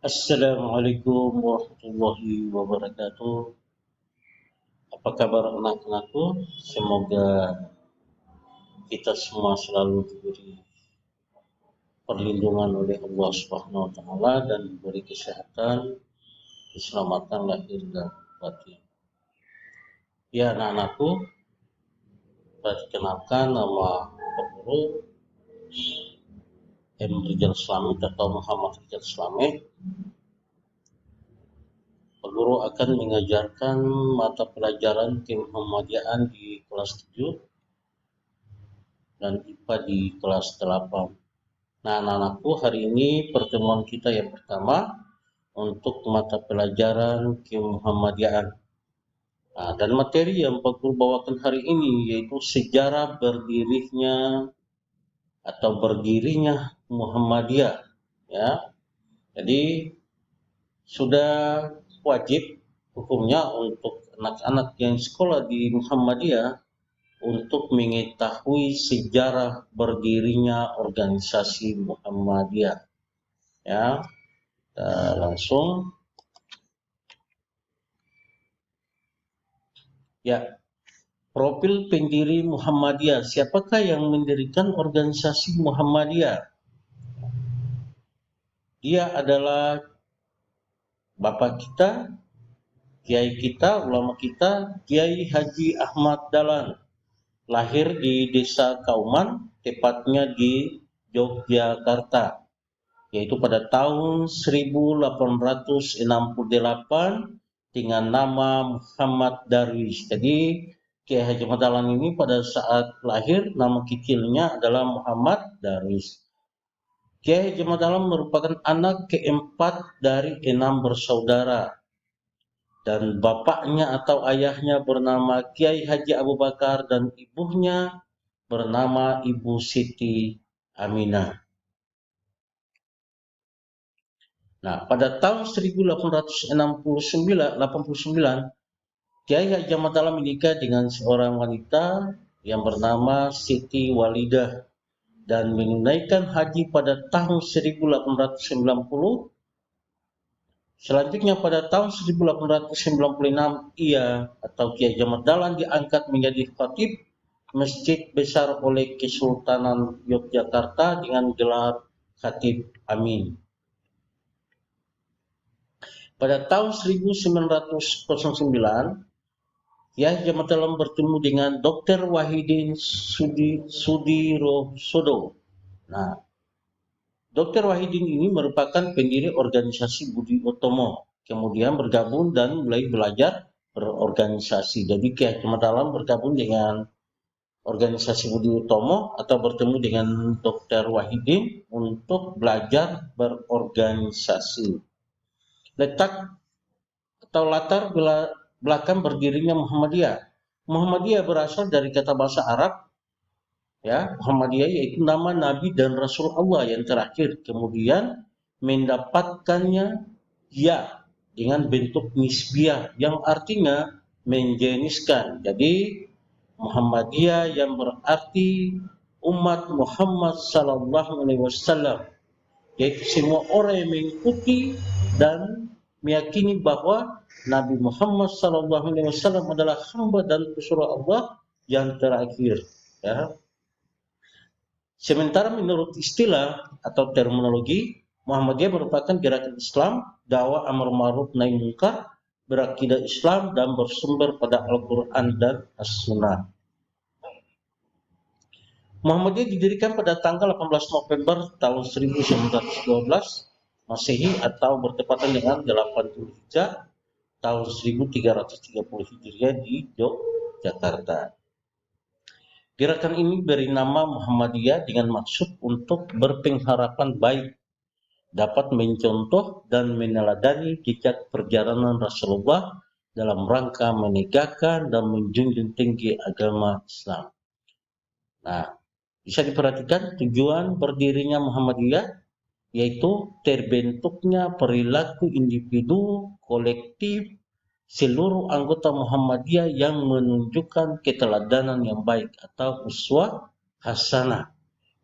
Assalamualaikum warahmatullahi wabarakatuh. Apa kabar anak-anakku? Semoga kita semua selalu diberi perlindungan oleh Allah Subhanahu wa taala dan diberi kesehatan, keselamatan lahir dan batin. Ya anak-anakku, perkenalkan nama Pak Guru M. Rizal Slamet atau Muhammad Rizal Slamet. Pak Guru akan mengajarkan mata pelajaran kemuhammadiyaan di kelas 7 dan IPA di kelas 8. Nah, anak-anakku, hari ini pertemuan kita yang pertama untuk mata pelajaran kemuhammadiyaan. Nah, dan materi yang Pak Guru bawakan hari ini yaitu sejarah berdirinya Muhammadiyah. Ya, jadi sudah wajib hukumnya untuk anak-anak yang sekolah di Muhammadiyah untuk mengetahui sejarah berdirinya organisasi Muhammadiyah. Ya, langsung. Ya, profil pendiri Muhammadiyah. Siapakah yang mendirikan organisasi Muhammadiyah? Dia adalah bapak kita, kiai kita, ulama kita, Kiai Haji Ahmad Dahlan. Lahir di Desa Kauman, tepatnya di Yogyakarta, yaitu pada tahun 1868 dengan nama Muhammad Darwis. Jadi Kiai Haji Ahmad Dahlan ini pada saat lahir nama kecilnya adalah Muhammad Darwis. Kiai Haji Ahmad Dahlan merupakan anak keempat dari 6 bersaudara. Dan bapaknya atau ayahnya bernama Kiai Haji Abu Bakar dan ibunya bernama Ibu Siti Aminah. Nah, pada tahun 1889, Kiai Haji Ahmad Dahlan menikah dengan seorang wanita yang bernama Siti Walidah dan menunaikan haji pada tahun 1890. Selanjutnya pada tahun 1896 ia atau Kiai Haji Ahmad Dahlan diangkat menjadi khatib Masjid Besar oleh Kesultanan Yogyakarta dengan gelar Khatib Amin. Pada tahun 1909, Kiai Haji Ahmad Dahlan bertemu dengan Dr. Wahidin Sudirosodo. Nah, Dr. Wahidin ini merupakan pendiri organisasi Budi Utomo, kemudian bergabung dan mulai belajar berorganisasi. Jadi Kiai Haji Ahmad Dahlan bergabung dengan organisasi Budi Utomo atau bertemu dengan Dr. Wahidin untuk belajar berorganisasi. Letak atau latar belakang berdirinya Muhammadiyah. Muhammadiyah berasal dari kata bahasa Arab, ya, Muhammadiyah yaitu nama Nabi dan Rasul Allah yang terakhir. Kemudian mendapatkannya ya dengan bentuk nisbiyah yang artinya menjeniskan. Jadi Muhammadiyah yang berarti umat Muhammad sallallahu alaihi wasallam, yaitu semua orang yang mengikuti dan meyakini bahwa Nabi Muhammad SAW adalah hamba dan utusan Allah yang terakhir. Ya. Sementara menurut istilah atau terminologi, Muhammadiyah merupakan gerakan Islam, dakwah amar ma'ruf nahi munkar, berakidah Islam dan bersumber pada Al-Quran dan As-Sunnah. Muhammadiyah didirikan pada tanggal 18 November tahun 1912 Masehi atau bertepatan dengan 8 Dzulhijjah tahun 1330 Hijriah di Yogyakarta. Gerakan ini beri nama Muhammadiyah dengan maksud untuk berpengharapan baik, dapat mencontoh dan meneladani jejak perjalanan Rasulullah dalam rangka menegakkan dan menjunjung tinggi agama Islam. Nah, bisa diperhatikan tujuan berdirinya Muhammadiyah yaitu terbentuknya perilaku individu, kolektif, seluruh anggota Muhammadiyah yang menunjukkan keteladanan yang baik atau uswah hasanah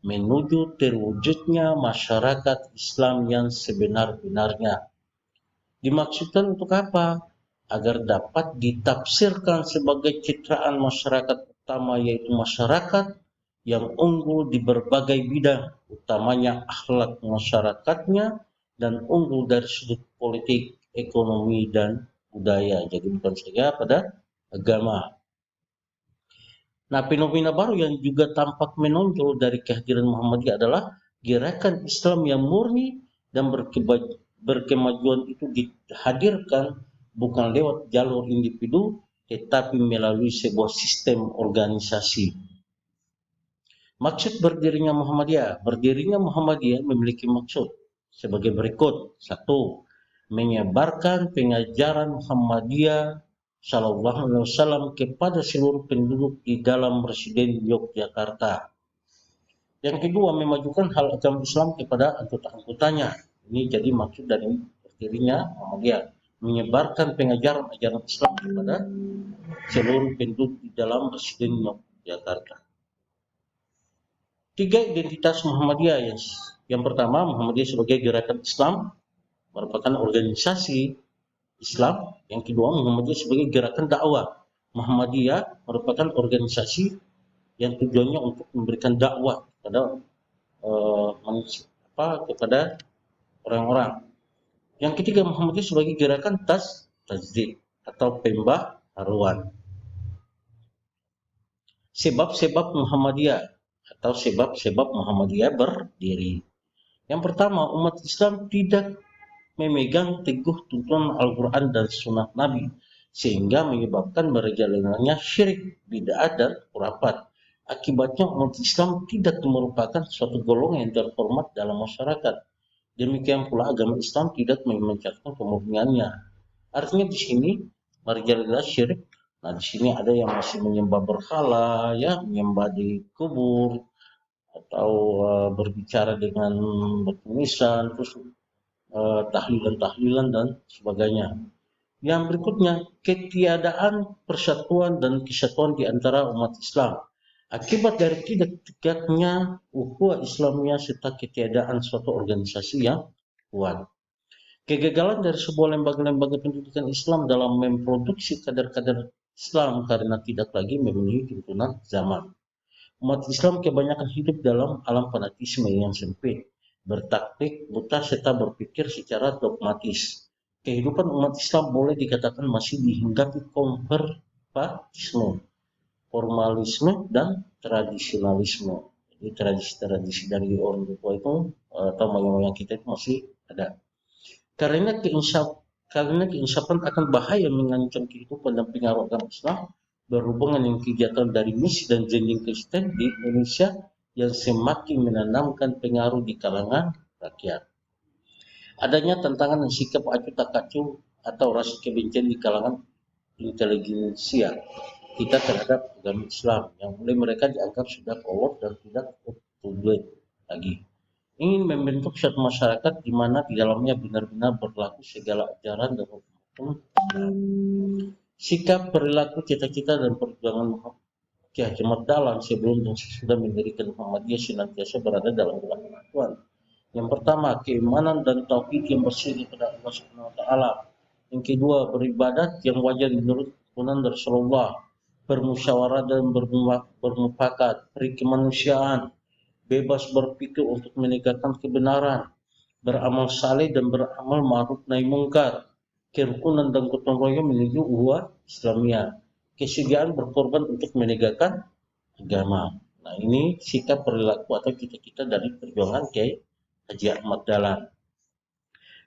menuju terwujudnya masyarakat Islam yang sebenar-benarnya. Dimaksudkan untuk apa? Agar dapat ditafsirkan sebagai citraan masyarakat utama, yaitu masyarakat yang unggul di berbagai bidang, utamanya akhlak masyarakatnya, dan unggul dari sudut politik, ekonomi, dan budaya. Jadi bukan saja pada agama. Nah, fenomena baru yang juga tampak menonjol dari kehadiran Muhammadiyah adalah gerakan Islam yang murni dan berkemajuan itu dihadirkan bukan lewat jalur individu, tetapi melalui sebuah sistem organisasi. Maksud berdirinya Muhammadiyah. Berdirinya Muhammadiyah memiliki maksud sebagai berikut. Satu, menyebarkan pengajaran Muhammadiyah Sallallahu Alaihi Wasallam kepada seluruh penduduk di dalam residen Yogyakarta. Yang kedua, memajukan hal agama Islam kepada anggota-anggotanya. Ini jadi maksud dari berdirinya Muhammadiyah. Menyebarkan pengajaran-ajaran Islam kepada seluruh penduduk di dalam residen Yogyakarta. Tiga identitas Muhammadiyah. Yang pertama, Muhammadiyah sebagai gerakan Islam, merupakan organisasi Islam. Yang kedua, Muhammadiyah sebagai gerakan dakwah. Muhammadiyah merupakan organisasi yang tujuannya untuk memberikan dakwah kepada kepada orang-orang. Yang ketiga, Muhammadiyah sebagai gerakan tajdid atau pembaharuan. Sebab-sebab Muhammadiyah atau sebab-sebab Muhammadiyah berdiri. Yang pertama, umat Islam tidak memegang teguh tuntunan Al-Quran dan Sunnah Nabi, sehingga menyebabkan merajalelanya syirik, bid'ah, dan khurafat. Akibatnya umat Islam tidak merupakan suatu golongan yang terhormat dalam masyarakat. Demikian pula agama Islam tidak memencarkan kemurniannya. Artinya di sini merajalela syirik. Nah, di sini ada yang masih menyembah berhala, ya, menyembah di kubur, atau berbicara dengan bertulisan, terus tahlilan-tahlilan dan sebagainya. Yang berikutnya, ketiadaan persatuan dan kesatuan di antara umat Islam. Akibat dari tidak tegaknya ukhuwah Islamiyah serta ketiadaan suatu organisasi yang kuat. Kegagalan dari sebuah lembaga-lembaga pendidikan Islam dalam memproduksi kader-kader Islam karena tidak lagi memenuhi tuntunan zaman. Umat Islam kebanyakan hidup dalam alam fanatisme yang sempit, bertaktik buta serta berpikir secara dogmatis. Kehidupan umat Islam boleh dikatakan masih dihinggapi konservatisme, formalisme, dan tradisionalisme. Jadi tradisi-tradisi dari orang tua itu atau moyang-moyang kita itu masih ada. Karena keinsafan akan bahaya mengancam kehidupan dan pengaruh agama Islam berhubungan dengan kegiatan dari misi dan janji Kristen di Indonesia yang semakin menanamkan pengaruh di kalangan rakyat. Adanya tantangan dan sikap acuh tak acuh atau rasa kebencian di kalangan intelijensia kita terhadap agama Islam yang mulai mereka dianggap sudah kolot dan tidak up to date lagi. Ingin membentuk suatu masyarakat di mana di dalamnya benar-benar berlaku segala ajaran dan hukum. Sikap, perilaku, cita-cita, dan perjuangan Ki Haji Ahmad Dahlan sebelum dan sesudah mendirikan Muhammadiyah senantiasa berada dalam gerakan Tuhan. Yang pertama, keimanan dan tauhid yang bersih kepada Allah Subhanahu wa taala. Yang kedua, beribadat yang wajar menurut tuntunan Rasulullah, bermusyawarah dan bermufakat, peri kemanusiaan, bebas berpikir untuk menegakkan kebenaran, beramal saleh dan beramal ma'ruf nahi mungkar, kerukunan dan gotong royong menuju ukhuwah Islamiyah, kesediaan berkorban untuk menegakkan agama. Nah, ini sikap perilaku atau cita-cita dari perjuangan Kiai Haji Ahmad Dahlan.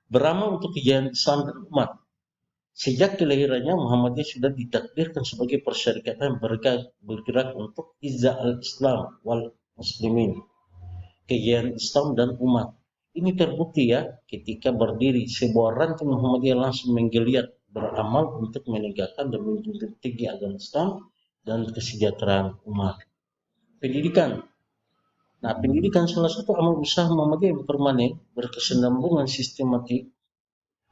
Beramal untuk kejayaan Islam dan umat. Sejak kelahirannya Muhammadiyah sudah ditakdirkan sebagai persyarikatan bergerak untuk izzah al-Islam wal muslimin, kejayaan Islam dan umat. Ini terbukti ya ketika berdiri sebuah ranting Muhammadiyah langsung menggeliat beramal untuk menegakkan dan menjunjung tinggi agama Islam dan kesejahteraan umat. Pendidikan. Nah, pendidikan salah satu amal usaha Muhammadiyah yang permanen, berkesinambungan sistematik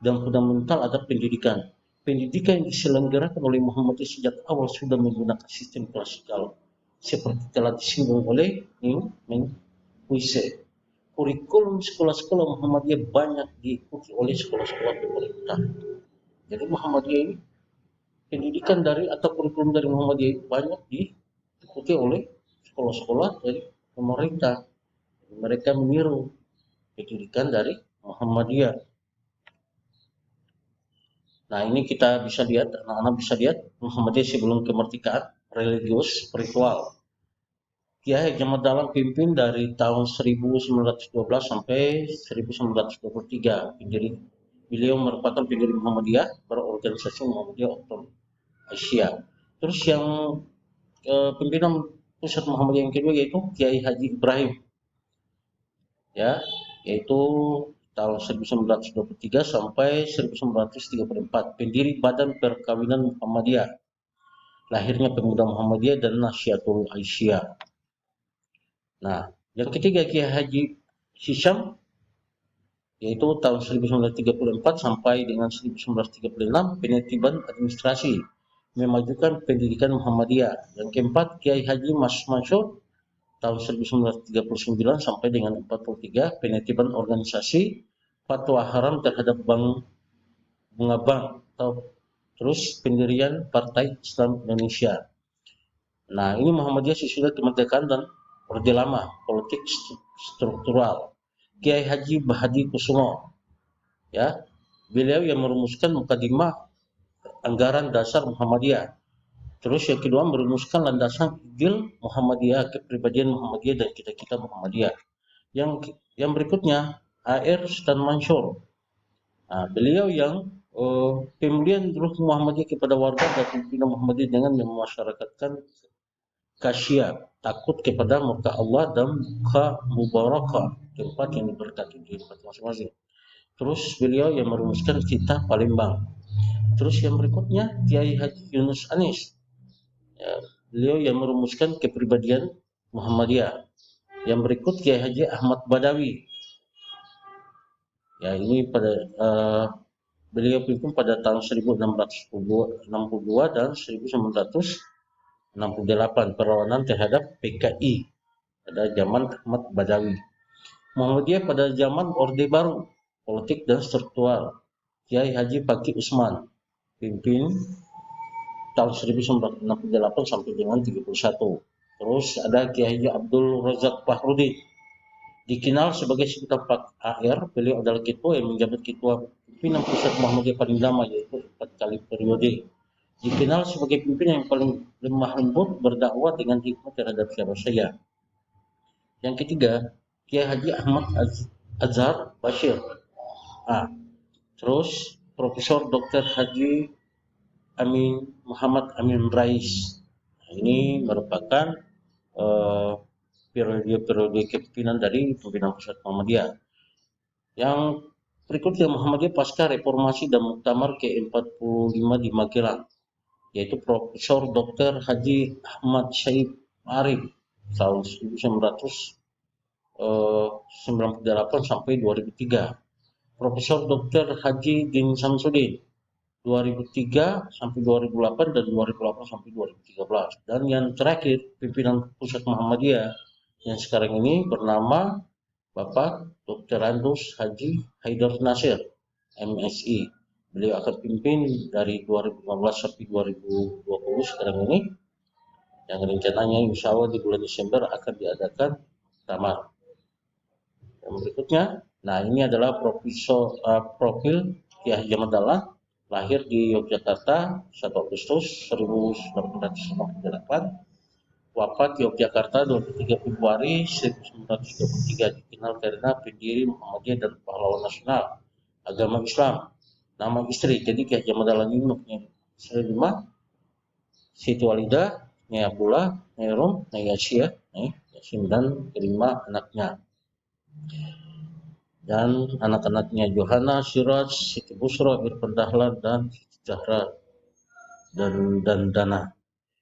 dan fundamental adalah pendidikan. Pendidikan yang diselenggarakan oleh Muhammadiyah sejak awal sudah menggunakan sistem klasikal seperti telah disinggung oleh Puise. kurikulum sekolah-sekolah Muhammadiyah banyak diikuti oleh sekolah-sekolah pemerintah. Jadi Muhammadiyah ini pendidikan dari atau kurikulum dari Muhammadiyah itu banyak diikuti oleh sekolah-sekolah dari pemerintah. Mereka meniru pendidikan dari Muhammadiyah. Nah, ini kita bisa lihat, anak-anak bisa lihat Muhammadiyah sebelum kemerdekaan, religius, spiritual. Kiai Haji Ahmad Dahlan pimpin dari tahun 1912 sampai 1923. Jadi beliau merupakan pendiri Muhammadiyah, berorganisasi Muhammadiyah Otonom Asia. Terus yang pimpinan pusat Muhammadiyah yang kedua yaitu Kiai Haji Ibrahim, ya, yaitu tahun 1923 sampai 1934, pendiri Badan Perkawinan Muhammadiyah, lahirnya Pemuda Muhammadiyah dan Nahdlatul Aisyah. Nah, yang ketiga Kiai Haji Hisham, yaitu tahun 1934 sampai dengan 1936, penertiban administrasi, memajukan pendidikan Muhammadiyah. Yang keempat Kiai Haji Mas Mansur, tahun 1939 sampai dengan 43, penertiban organisasi, fatwa haram terhadap bunga bank, atau terus pendirian Partai Islam Indonesia. Nah, ini Muhammadiyah sesudah kemerdekaan dan Orde Lama, politik struktural. Kiai Haji Bahadi Kusumo, ya, beliau yang merumuskan mukadimah anggaran dasar Muhammadiyah. Terus yang kedua merumuskan landasan ideal Muhammadiyah, kepribadian Muhammadiyah dan cita-cita Muhammadiyah. Yang berikutnya A.R. Sultan Mansur. Nah, beliau yang pemulihan ruh Muhammadiyah kepada warga dan pimpinan Muhammadiyah dengan memasyarakatkan khasyat, takut kepada muka Allah dan muka mubarakah, tempat yang diberkati di tempat masing-masing. Terus beliau yang merumuskan cita Palembang. Terus yang berikutnya Kiai Haji Yunus Anis, ya, beliau yang merumuskan kepribadian Muhammadiyah. Yang berikut Kiai Haji Ahmad Badawi, ya, ini pada beliau pimpin pada tahun 1662 dan 1968, perlawanan terhadap PKI pada zaman Ahmad Badawi. Muhammadiyah pada zaman Orde Baru, politik dan struktural, Kiai Haji Fakih Usman, pimpin tahun 1968 sampai dengan 31. Terus ada Kiai Haji Abdul Razak Fahrudin, dikenal sebagai sebutan Pak AR. Beliau adalah ketua yang menjabat ketua pimpinan pusat Muhammadiyah paling lama, yaitu 4 kali periode. Dikenal sebagai pimpinan yang paling lemah lembut, berdakwah dengan hikmah terhadap siapa saja. Yang ketiga Kiai Haji Ahmad Azhar Bashir. Terus Profesor Dr. Haji Amin Muhammad Amin Rais. Ini merupakan periode kepemimpinan dari pimpinan pusat Muhammadiyah. Yang berikutnya Muhammadiyah pasca reformasi dan muktamar ke-45 di Magelang, yaitu Profesor Dr. Haji Ahmad Syed Arif tahun 1998 sampai 2003. Profesor Dr. Haji Din Samsudin 2003 sampai 2008 dan 2008 sampai 2013. Dan yang terakhir pimpinan pusat Muhammadiyah yang sekarang ini bernama Bapak Dr. Andus Haji Haidar Nasir MSI. Beliau akan pimpin dari 2015 sampai 2020 sekarang ini, yang rencananya insya Allah di bulan Desember akan diadakan tamar. Yang berikutnya, nah ini adalah profil Kiai Haji Ahmad Dahlan, lahir di Yogyakarta 1 Agustus 1898, wafat Yogyakarta 23 Februari 1923, dikenal karena pendiri Muhammadiyah dan pahlawan nasional agama Islam. Nama istri, jadi Kiai Haji Ahmad Dahlan ini mempunyai istri 5, Siti Walidah, Nyai Abdullah, Nyai Rum, Nyai Asia, Nyai Yasin, dan kelima anaknya. Dan anak-anaknya Johana, Siraj, Siti Busra, Irfan Dahlan, dan Siti Zahra dan Dana.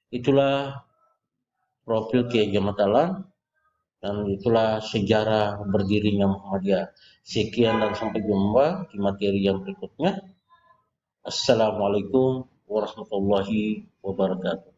Itulah profil Kiai Haji Ahmad Dahlan, dan itulah sejarah berdirinya Muhammadiyah. Sekian dan sampai jumpa di materi yang berikutnya. Assalamualaikum warahmatullahi wabarakatuh.